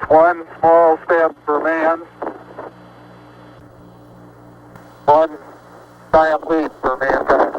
One small step for man, one giant leap for mankind.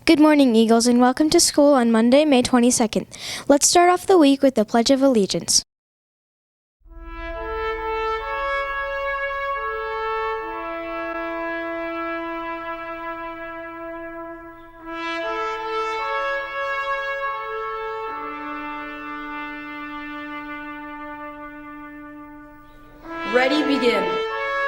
Good morning, Eagles, and welcome to school on Monday, May 22nd. Let's start off the week with the Pledge of Allegiance. Ready, begin.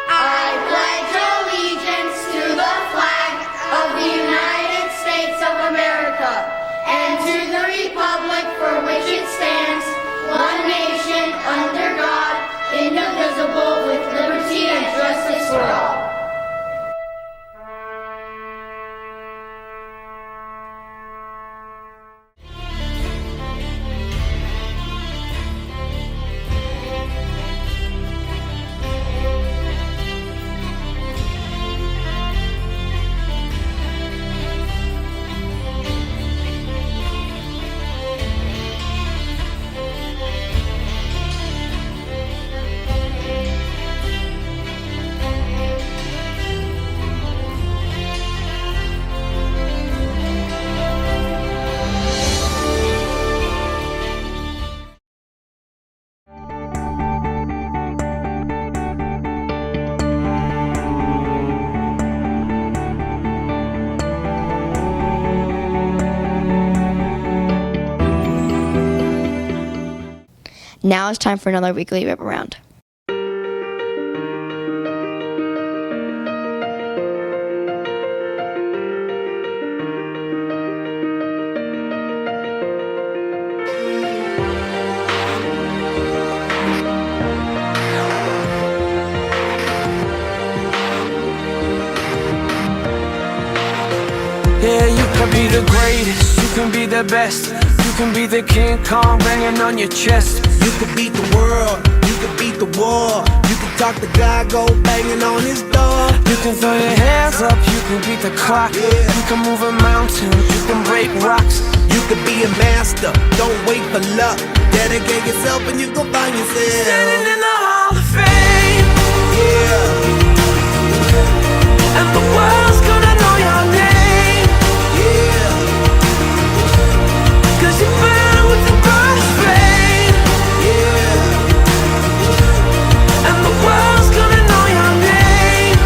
I pledge allegiance to the flag of the United States of America and to the republic for which it stands, one nation, under God, indivisible, with liberty and justice for all. Now it's time for another weekly rip around. Yeah, you can be the greatest, you can be the best, you can be the King Kong banging on your chest. You could beat the world, you could beat the war. You could talk to God, go banging on his door. You can throw your hands up, you can beat the clock. You can move a mountain, you can break rocks. You could be a master, don't wait for luck. Dedicate yourself and you gon' find yourself Standing in the Hall of Fame, yeah, and the world's gonna know your name, yeah, 'cause you burn with the crossfade, yeah, and the world's gonna know your name,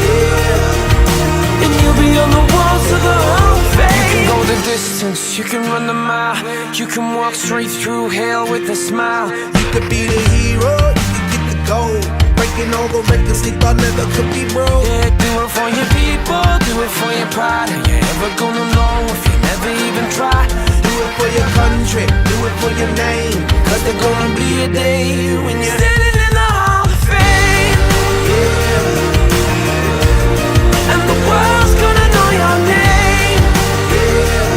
yeah. and you'll be on the walls of the Hall of Fame. You can go the distance, you can run the mile, you can walk straight through hell with a smile. You could be the hero, you could get the gold. Breaking all the records they thought never could be broke. Yeah, do it for your people, do it for your pride. Are you ever gonna know if you never even try? Do it for your country, do it for your name. 'Cause there's gonna be a day when you're standing in the Hall of Fame, Yeah, and the world's gonna know your name, yeah,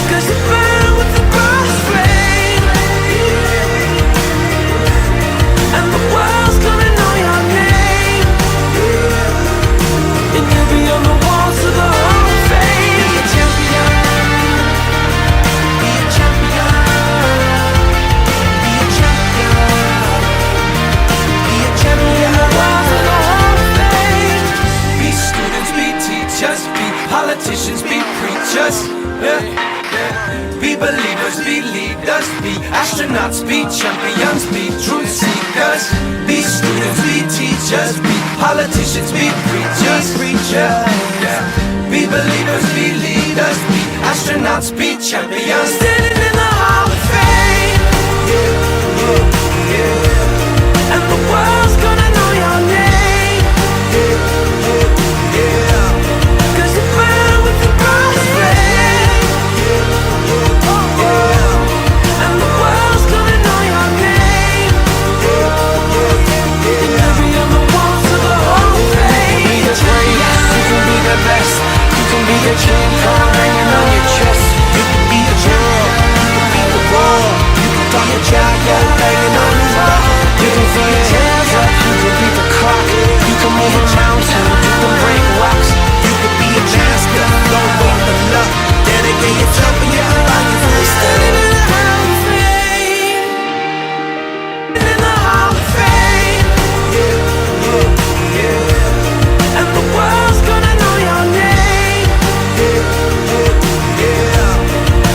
'cause you burn with the crossfade, and the world's gonna know your name, and you'll be on the walls of the Hall of Fame. Be a champion, be a champion, be a champion. Astronauts be champions, be truth seekers, be students, be teachers, be politicians, be preachers, yeah. Be believers, be leaders, be astronauts, be champions, standing in the Hall of Fame. Yeah. And the world's gonna know your name. Yeah. 'Cause you burn with the brightest flame. Yeah. And the world's gonna know your name. And every other walls of the Hall of Fame. You can be the greatest, you can be the best. You can be the chain car hanging on your chest. You can be the girl, you can be the wall. You can talk your child banging on the wall. You can throw your hands up, you can beat the clock. You can move a mountain, you can break rocks. You can be a master, don't wait for luck. Dedicate yourself and your life. Standing in the Hall of Fame. In the Hall of Fame. Yeah. And the world's gonna know your name. Yeah.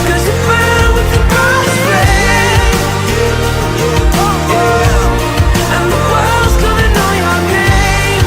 'Cause you burn with the brightest flame. Yeah. And the world's gonna know your name.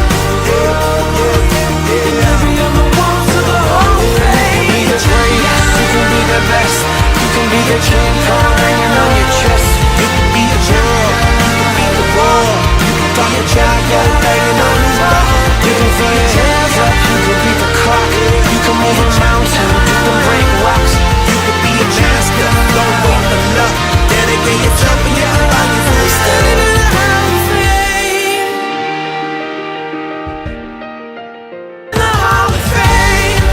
And every other walls of the Hall of Fame. You can be the greatest, you can be the best. You can be the chain car hanging on your chest. You can be a girl, you can be the wall. You can talk your child banging on the wall. You can throw your hands up, you can beat the clock. You can move a mountain, you can break rocks. You can be a master, don't wait for luck. Dedicate yourself and your life. Standing in the Hall of Fame. In the Hall of Fame.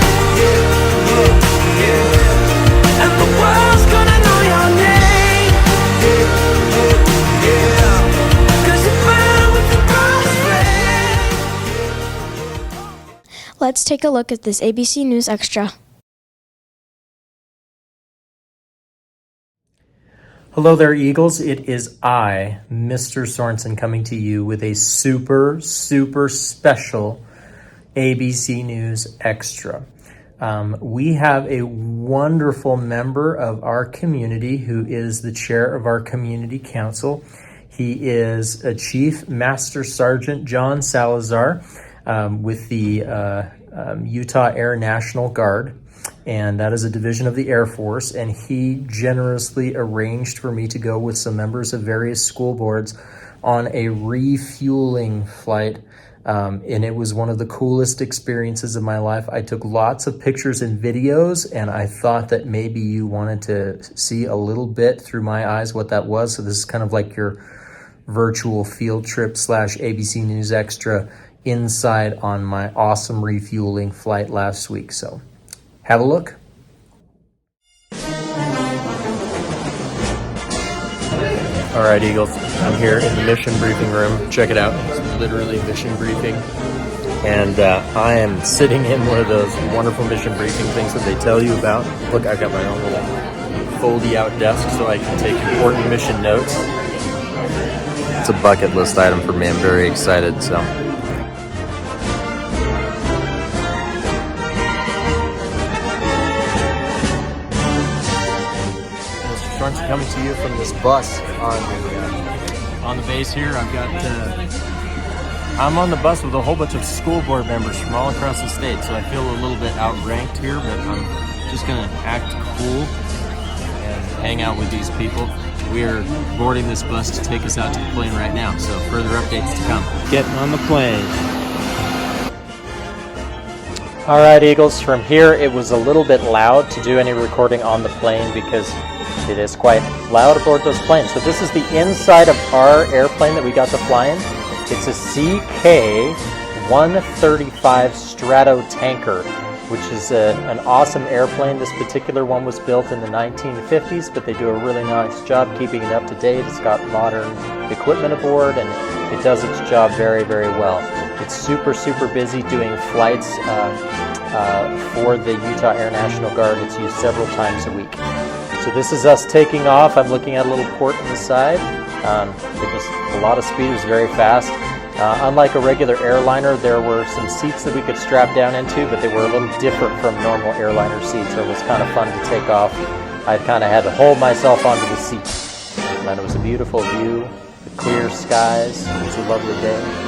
Yeah. And the world's gonna know your name. Yeah. 'Cause you burn with the brightest flame. Let's take a look at this ABC News Extra. Hello there, Eagles. It is I, Mr. Sorensen, coming to you with a super special ABC News Extra. We have a wonderful member of our community who is the chair of our community council. He is a Chief Master Sergeant John Salazar with the Utah Air National Guard. And that is a division of the Air Force, and he generously arranged for me to go with some members of various school boards on a refueling flight, and it was one of the coolest experiences of my life. I took lots of pictures and videos, and I thought that maybe you wanted to see a little bit through my eyes what that was, so this is kind of like your virtual field trip / ABC News Extra inside on my awesome refueling flight last week, so have a look. All right, Eagles, I'm here in the mission briefing room. Check it out. It's literally mission briefing. And I am sitting in one of those wonderful mission briefing things that they tell you about. Look, I've got my own little foldy out desk so I can take important mission notes. It's a bucket list item for me. I'm very excited, so. Coming to you from this bus on the base here. I'm on the bus with a whole bunch of school board members from all across the state, so I feel a little bit outranked here, but I'm just gonna act cool and hang out with these people. We are boarding this bus to take us out to the plane right now, so further updates to come. Getting on the plane. All right, Eagles, from here it was a little bit loud to do any recording on the plane because it is quite loud aboard those planes. So this is the inside of our airplane that we got to fly in. It's a CK-135 Strato tanker, which is an awesome airplane. This particular one was built in the 1950s, but they do a really nice job keeping it up to date. It's got modern equipment aboard, and it does its job very, very well. It's super busy doing flights for the Utah Air National Guard. It's used several times a week. So this is us taking off. I'm looking at a little port on the side. It was a lot of speed. It was very fast. Unlike a regular airliner, there were some seats that we could strap down into, but they were a little different from normal airliner seats, so it was kind of fun to take off. I kind of had to hold myself onto the seat. and it was a beautiful view, the clear skies. It was a lovely day.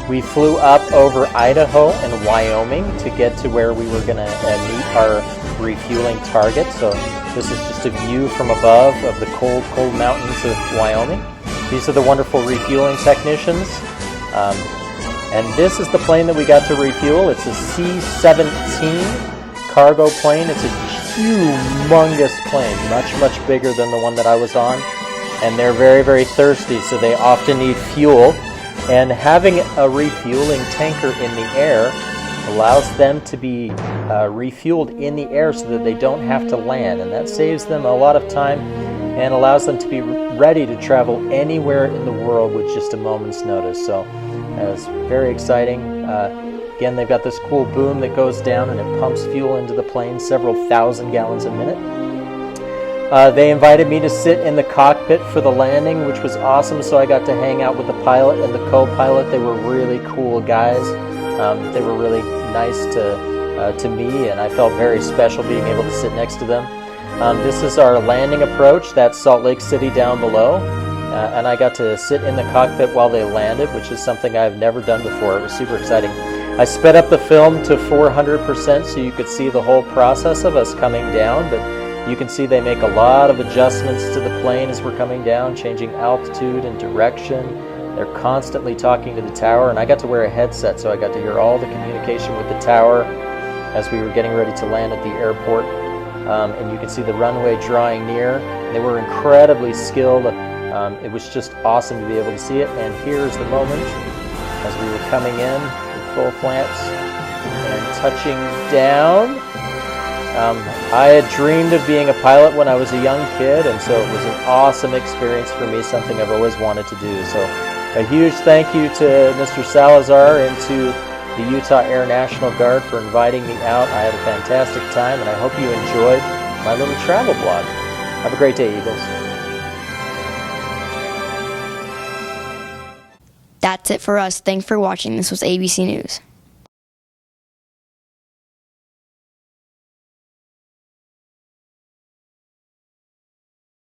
We flew up over Idaho and Wyoming to get to where we were going to meet our refueling target. So this is just a view from above of the cold, cold mountains of Wyoming. These are the wonderful refueling technicians. And this is the plane that we got to refuel. It's a C-17 cargo plane. It's a humongous plane, much, much bigger than the one that I was on. And they're very, very thirsty, so they often need fuel. And having a refueling tanker in the air allows them to be refueled in the air so that they don't have to land. And that saves them a lot of time and allows them to be ready to travel anywhere in the world with just a moment's notice. So it's very exciting. Again, they've got this cool boom that goes down and it pumps fuel into the plane, several thousand gallons a minute. They invited me to sit in the cockpit for the landing, which was awesome, so I got to hang out with the pilot and the co-pilot. They were really cool guys. They were really nice to me, and I felt very special being able to sit next to them. This is our landing approach. That's Salt Lake City down below, and I got to sit in the cockpit while they landed, which is something I've never done before. It was super exciting. I sped up the film to 400% so you could see the whole process of us coming down, but you can see they make a lot of adjustments to the plane as we're coming down, changing altitude and direction. They're constantly talking to the tower, and I got to wear a headset, so I got to hear all the communication with the tower as we were getting ready to land at the airport. And you can see the runway drawing near. They were incredibly skilled. It was just awesome to be able to see it. And here's the moment as we were coming in with full flaps and touching down. I had dreamed of being a pilot when I was a young kid, and so it was an awesome experience for me, something I've always wanted to do. So a huge thank you to Mr. Salazar and to the Utah Air National Guard for inviting me out. I had a fantastic time, and I hope you enjoyed my little travel blog. Have a great day, Eagles. That's it for us. Thanks for watching. This was ABC News.